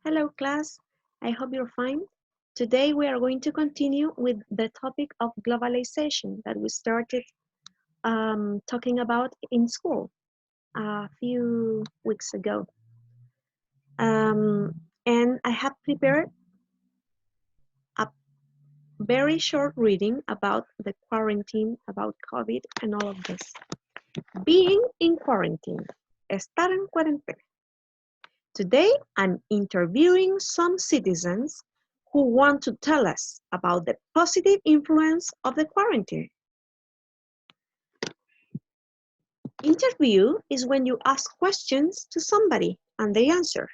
Hello class, I hope you're fine. Today we are going to continue with the topic of globalization that we started talking about in school a few weeks ago. And I have prepared a very short reading about the quarantine, about COVID and all of this. Being in quarantine, estar en cuarentena. Today, I'm interviewing some citizens who want to tell us about the positive influence of the quarantine. Interview is when you ask questions to somebody and they answer.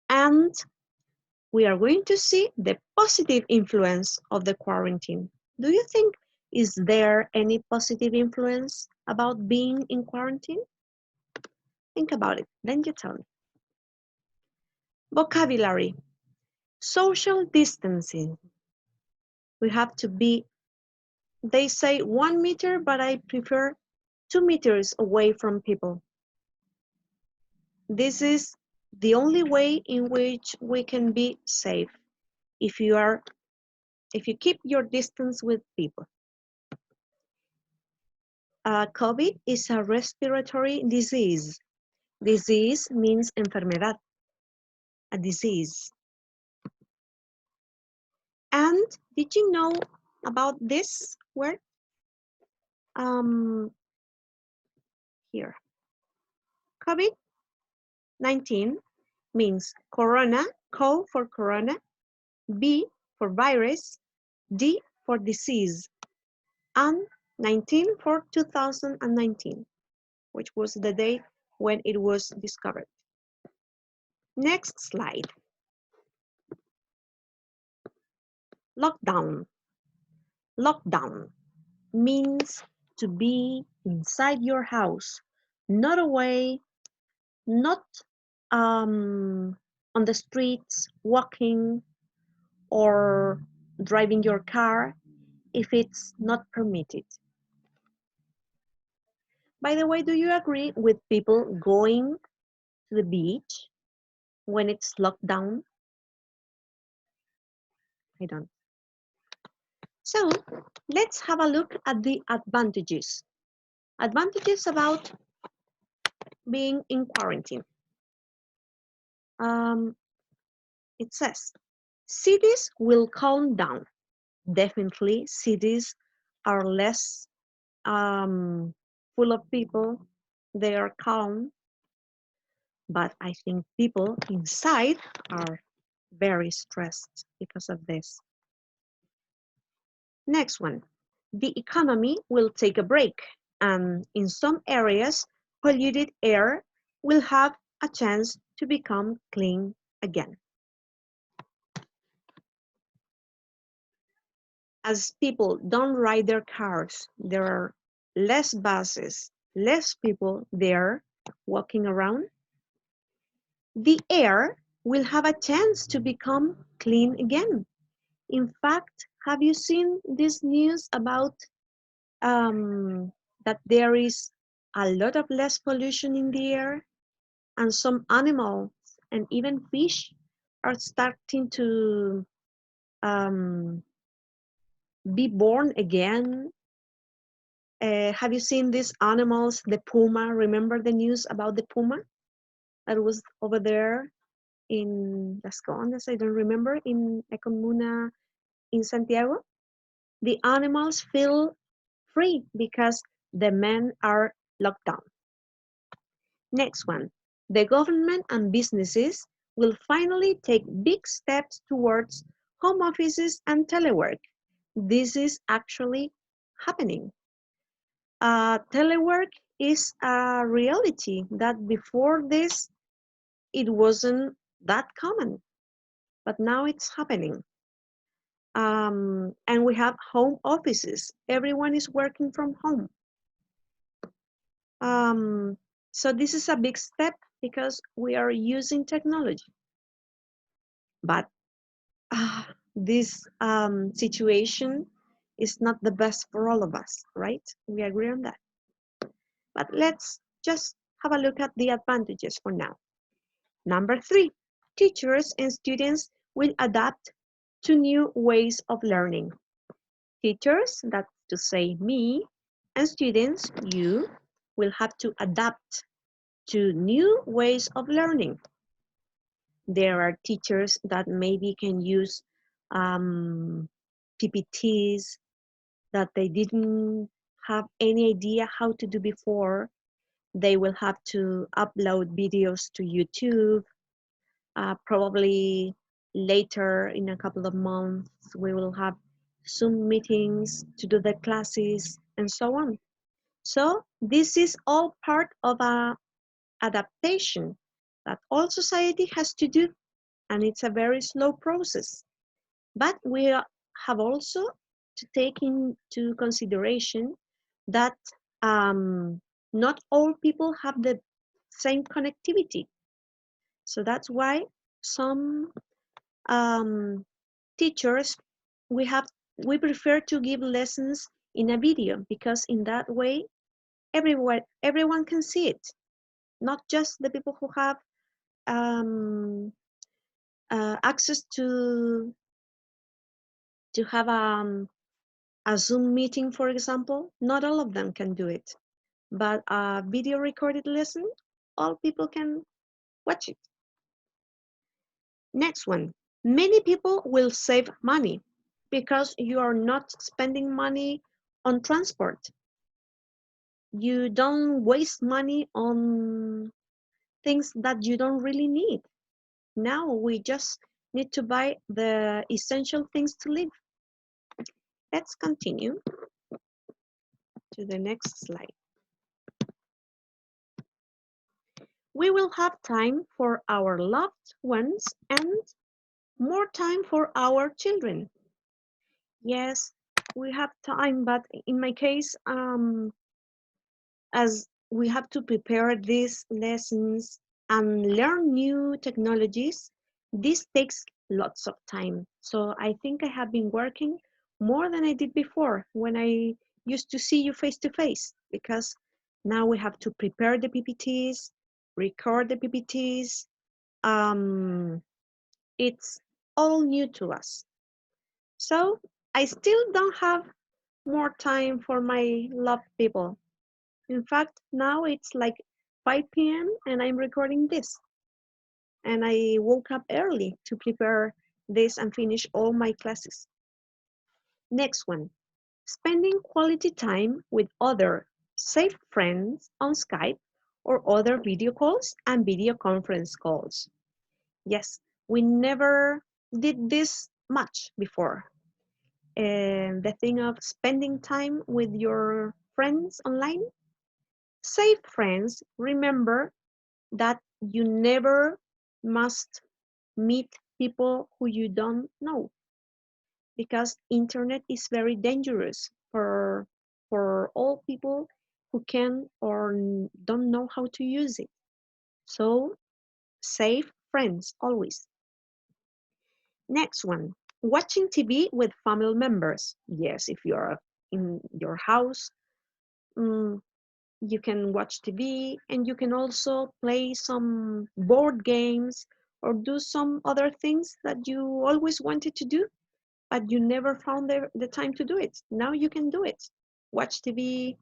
And we are going to see the positive influence of the quarantine. Do you think is there any positive influence about being in quarantine? Think about it, then you tell me. Vocabulary. Social distancing. We have to be, they say 1 meter, but I prefer 2 meters away from people. This is the only way in which we can be safe if you keep your distance with people. COVID is a respiratory disease. Disease means enfermedad, a disease. And did you know about this word? Here. COVID-19 means corona, co for corona, B for virus, D for disease, and 19 for 2019, which was the date when it was discovered. Next slide. Lockdown. Lockdown means to be inside your house, not away, not on the streets, walking or driving your car if it's not permitted. By the way, do you agree with people going to the beach when it's locked down? I don't. So let's have a look at the advantages. Advantages about being in quarantine. It says, cities will calm down. Definitely, cities are less full of people. They are calm. But I think people inside are very stressed because of this. Next one, the economy will take a break, and in some areas, polluted air will have a chance to become clean again. As people don't ride their cars, there are less buses, less people there walking around. The air will have a chance to become clean again. In fact, have you seen this news about that there is a lot of less pollution in the air, and some animals and even fish are starting to be born again? Have you seen these animals, the puma? Remember the news about the puma that was over there in Las Condes, I don't remember, in a comuna in Santiago? The animals feel free because the men are locked down. Next one, the government and businesses will finally take big steps towards home offices and telework. This is actually happening. Telework is a reality that before this, it wasn't that common, but now it's happening. And we have home offices. Everyone is working from home. So this is a big step because we are using technology. But this situation is not the best for all of us, right? We agree on that. But let's just have a look at the advantages for now. Number 3, teachers and students will adapt to new ways of learning. Teachers, that's to say me, and students, you, will have to adapt to new ways of learning. There are teachers that maybe can use PPTs that they didn't have any idea how to do before. They will have to upload videos to YouTube. Probably later in a couple of months, we will have Zoom meetings to do the classes and so on. So this is all part of a adaptation that all society has to do, and it's a very slow process. But we have also to take into consideration that not all people have the same connectivity. So that's why some teachers, we prefer to give lessons in a video, because in that way everyone can see it, not just the people who have access to have a Zoom meeting, for example. Not all of them can do it, but a video recorded lesson, all people can watch it. Next one, many people will save money because you are not spending money on transport. You don't waste money on things that you don't really need. Now we just need to buy the essential things to live. Let's continue to the next slide. We will have time for our loved ones and more time for our children. Yes, we have time, but in my case, as we have to prepare these lessons and learn new technologies, this takes lots of time. So I think I have been working more than I did before when I used to see you face to face, because now we have to prepare the PPTs, record the PPTs. It's all new to us. So I still don't have more time for my loved people. In fact, now it's like 5 p.m. and I'm recording this. And I woke up early to prepare this and finish all my classes. Next one, spending quality time with other safe friends on Skype or other video calls and video conference calls. Yes, we never did this much before. And the thing of spending time with your friends online. Safe friends, remember that you never must meet people who you don't know, because internet is very dangerous for all people who can or don't know how to use it. So safe friends always. Next one, watching TV with family members. Yes, if you're in your house, mm, you can watch TV, and you can also play some board games or do some other things that you always wanted to do, but you never found the time to do it. Now you can do it. Watch TV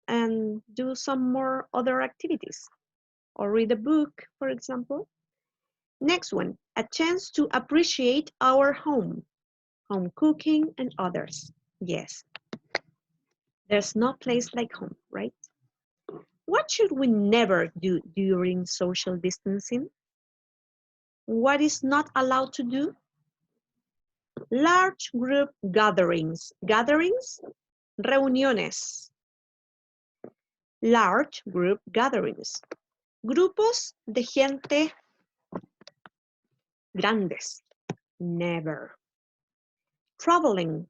and do some more other activities, or read a book, for example. Next one, a chance to appreciate our home cooking and others. Yes, there's no place like home, right? What should we never do during social distancing? What is not allowed to do? Large group gatherings. Gatherings, reuniones. Large group gatherings. Grupos de gente grandes. Never. Traveling.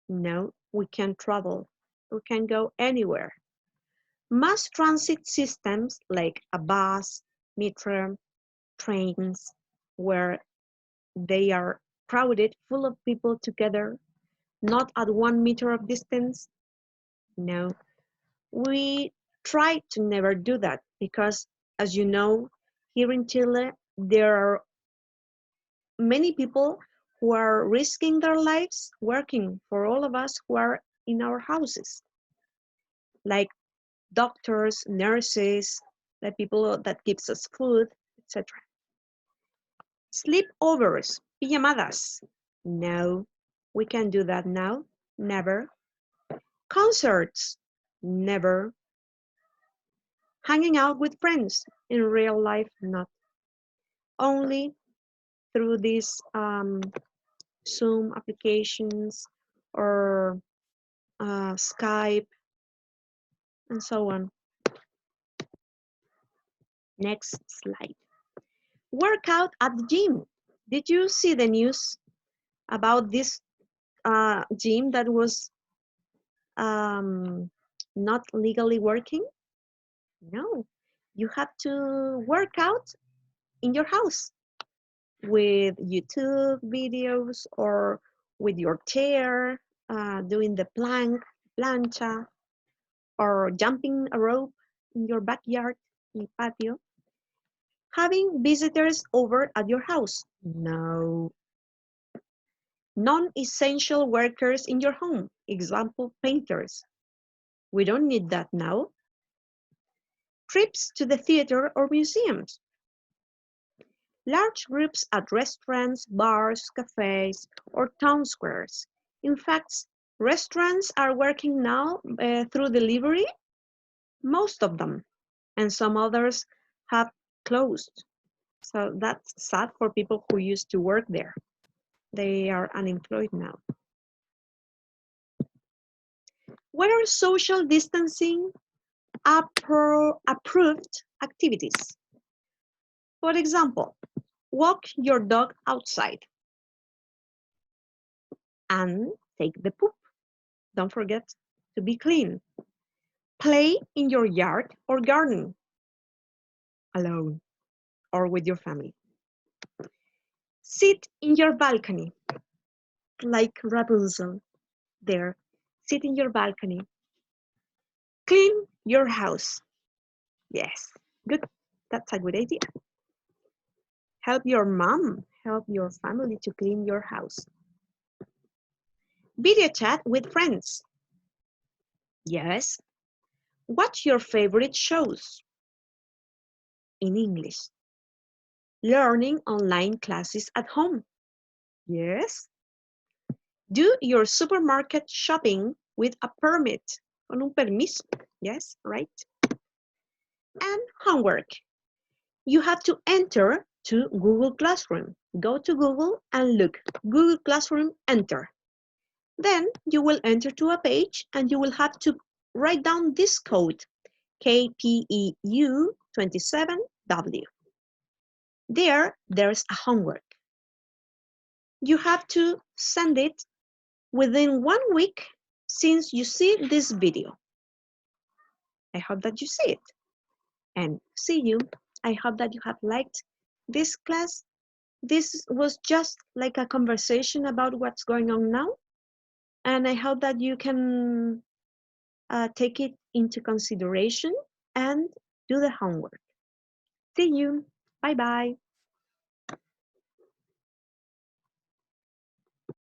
No, we can't travel. We can go anywhere. Mass transit systems like a bus, metro, trains, where they are crowded, full of people together, not at 1 meter of distance. No, we try to never do that because, as you know, Here in Chile, there are many people who are risking their lives working for all of us who are in our houses, like doctors, nurses, the people that gives us food, etc. Sleepovers, pijamadas. No, we can't do that now. Never. Concerts. Never. Hanging out with friends. In real life, not. Only through these Zoom applications or Skype and so on. Next slide. Workout at the gym. Did you see the news about this gym that was not legally working? No, you have to work out in your house with YouTube videos or with your chair, doing the plancha, or jumping a rope in your backyard, in the patio. Having visitors over at your house? No. Non-essential workers in your home, example, painters. We don't need that now. Trips to the theater or museums. Large groups at restaurants, bars, cafes, or town squares. In fact, restaurants are working now through delivery, most of them, and some others have closed. So that's sad for people who used to work there. They are unemployed now. What are social distancing approved activities? For example, walk your dog outside and take the poop. Don't forget to be clean. Play in your yard or garden alone or with your family. Sit in your balcony like Rapunzel there. Sit in your balcony. Clean your house. Yes, good. That's a good idea. Help your mom, help your family to clean your house. Video chat with friends. Yes. Watch your favorite shows in English. Learning online classes at home. Yes. Do your supermarket shopping with a permit. Con un permiso. Yes, right. And homework. You have to enter to Google Classroom. Go to Google and look. Google Classroom, enter. Then you will enter to a page and you will have to write down this code, KPEU27W. There's a homework. You have to send it within 1 week since you see this video. I hope that you see it. And see you. I hope that you have liked this class. This was just like a conversation about what's going on now. And I hope that you can take it into consideration and do the homework. See you. Bye-bye.